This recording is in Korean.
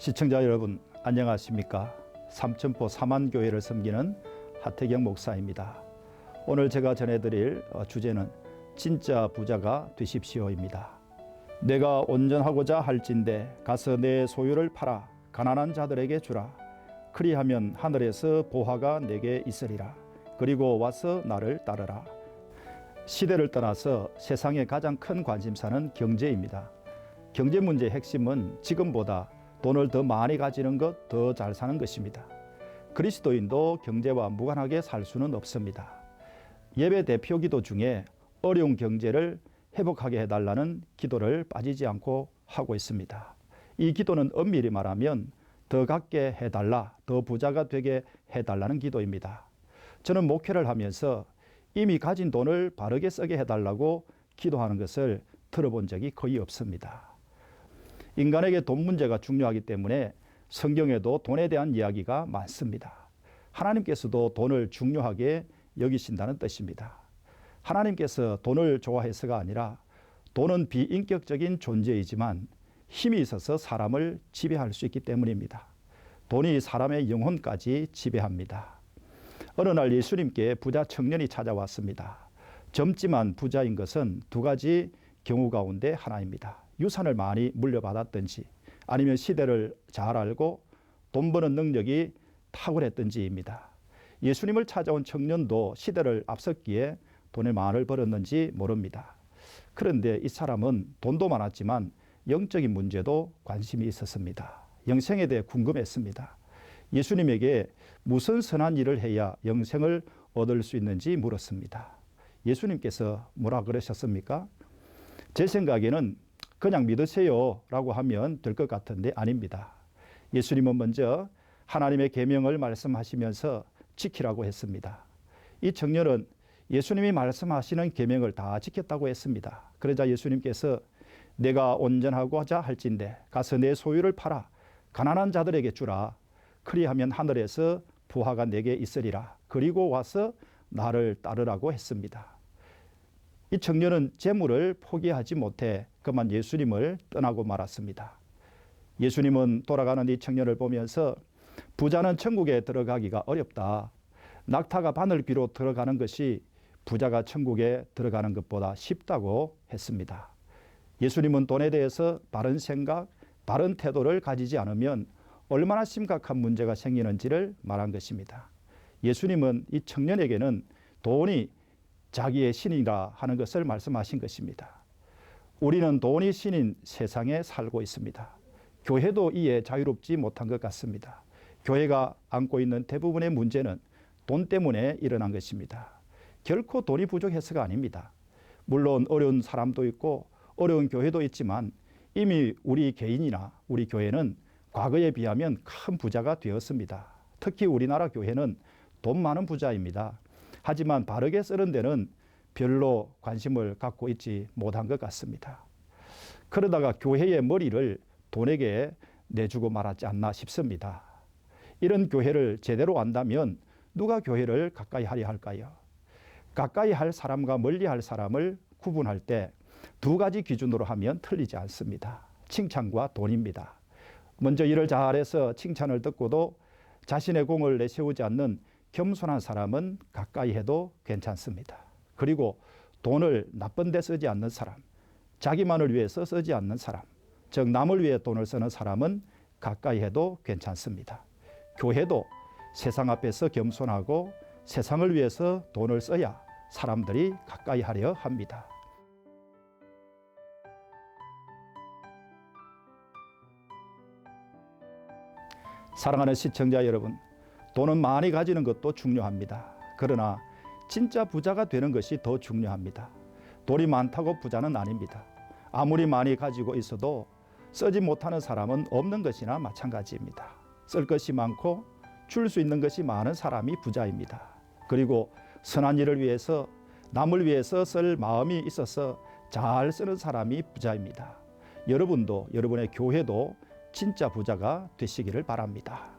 시청자 여러분 안녕하십니까? 삼천포 사만교회를 섬기는 하태경 목사입니다. 오늘 제가 전해드릴 주제는 진짜 부자가 되십시오입니다. 내가 온전하고자 할진대 가서 내 소유를 팔아 가난한 자들에게 주라. 그리하면 하늘에서 보화가 내게 있으리라. 그리고 와서 나를 따르라. 시대를 떠나서 세상의 가장 큰 관심사는 경제입니다. 경제 문제의 핵심은 지금보다 돈을 더 많이 가지는 것, 더 잘 사는 것입니다. 그리스도인도 경제와 무관하게 살 수는 없습니다. 예배 대표 기도 중에 어려운 경제를 회복하게 해달라는 기도를 빠지지 않고 하고 있습니다. 이 기도는 엄밀히 말하면 더 갖게 해달라, 더 부자가 되게 해달라는 기도입니다. 저는 목회를 하면서 이미 가진 돈을 바르게 쓰게 해달라고 기도하는 것을 들어본 적이 거의 없습니다. 인간에게 돈 문제가 중요하기 때문에 성경에도 돈에 대한 이야기가 많습니다. 하나님께서도 돈을 중요하게 여기신다는 뜻입니다. 하나님께서 돈을 좋아해서가 아니라 돈은 비인격적인 존재이지만 힘이 있어서 사람을 지배할 수 있기 때문입니다. 돈이 사람의 영혼까지 지배합니다. 어느 날 예수님께 부자 청년이 찾아왔습니다. 젊지만 부자인 것은 두 가지 경우 가운데 하나입니다. 유산을 많이 물려받았든지 아니면 시대를 잘 알고 돈 버는 능력이 탁월했든지입니다. 예수님을 찾아온 청년도 시대를 앞섰기에 돈을 많이 벌었는지 모릅니다. 그런데 이 사람은 돈도 많았지만 영적인 문제도 관심이 있었습니다. 영생에 대해 궁금했습니다. 예수님에게 무슨 선한 일을 해야 영생을 얻을 수 있는지 물었습니다. 예수님께서 뭐라 그러셨습니까? 제 생각에는 그냥 믿으세요 라고 하면 될 것 같은데 아닙니다. 예수님은 먼저 하나님의 계명을 말씀하시면서 지키라고 했습니다. 이 청년은 예수님이 말씀하시는 계명을 다 지켰다고 했습니다. 그러자 예수님께서 내가 온전하고자 할진대 가서 내 소유를 팔아 가난한 자들에게 주라. 그리하면 하늘에서 부화가 내게 있으리라. 그리고 와서 나를 따르라고 했습니다. 이 청년은 재물을 포기하지 못해 그만 예수님을 떠나고 말았습니다. 예수님은 돌아가는 이 청년을 보면서 부자는 천국에 들어가기가 어렵다. 낙타가 바늘 비로 들어가는 것이 부자가 천국에 들어가는 것보다 쉽다고 했습니다. 예수님은 돈에 대해서 바른 생각, 바른 태도를 가지지 않으면 얼마나 심각한 문제가 생기는지를 말한 것입니다. 예수님은 이 청년에게는 돈이 자기의 신이라 하는 것을 말씀하신 것입니다. 우리는 돈이 신인 세상에 살고 있습니다. 교회도 이에 자유롭지 못한 것 같습니다. 교회가 안고 있는 대부분의 문제는 돈 때문에 일어난 것입니다. 결코 돈이 부족해서가 아닙니다. 물론 어려운 사람도 있고 어려운 교회도 있지만 이미 우리 개인이나 우리 교회는 과거에 비하면 큰 부자가 되었습니다. 특히 우리나라 교회는 돈 많은 부자입니다. 하지만 바르게 쓰는 데는 별로 관심을 갖고 있지 못한 것 같습니다. 그러다가 교회의 머리를 돈에게 내주고 말았지 않나 싶습니다. 이런 교회를 제대로 안다면 누가 교회를 가까이 하려 할까요? 가까이 할 사람과 멀리 할 사람을 구분할 때 두 가지 기준으로 하면 틀리지 않습니다. 칭찬과 돈입니다. 먼저 일을 잘해서 칭찬을 듣고도 자신의 공을 내세우지 않는 겸손한 사람은 가까이 해도 괜찮습니다. 그리고 돈을 나쁜 데 쓰지 않는 사람, 자기만을 위해서 쓰지 않는 사람, 즉 남을 위해 돈을 쓰는 사람은 가까이 해도 괜찮습니다. 교회도 세상 앞에서 겸손하고 세상을 위해서 돈을 써야 사람들이 가까이 하려 합니다. 사랑하는 시청자 여러분, 돈은 많이 가지는 것도 중요합니다. 그러나 진짜 부자가 되는 것이 더 중요합니다. 돈이 많다고 부자는 아닙니다. 아무리 많이 가지고 있어도 쓰지 못하는 사람은 없는 것이나 마찬가지입니다. 쓸 것이 많고 줄 수 있는 것이 많은 사람이 부자입니다. 그리고 선한 일을 위해서 남을 위해서 쓸 마음이 있어서 잘 쓰는 사람이 부자입니다. 여러분도 여러분의 교회도 진짜 부자가 되시기를 바랍니다.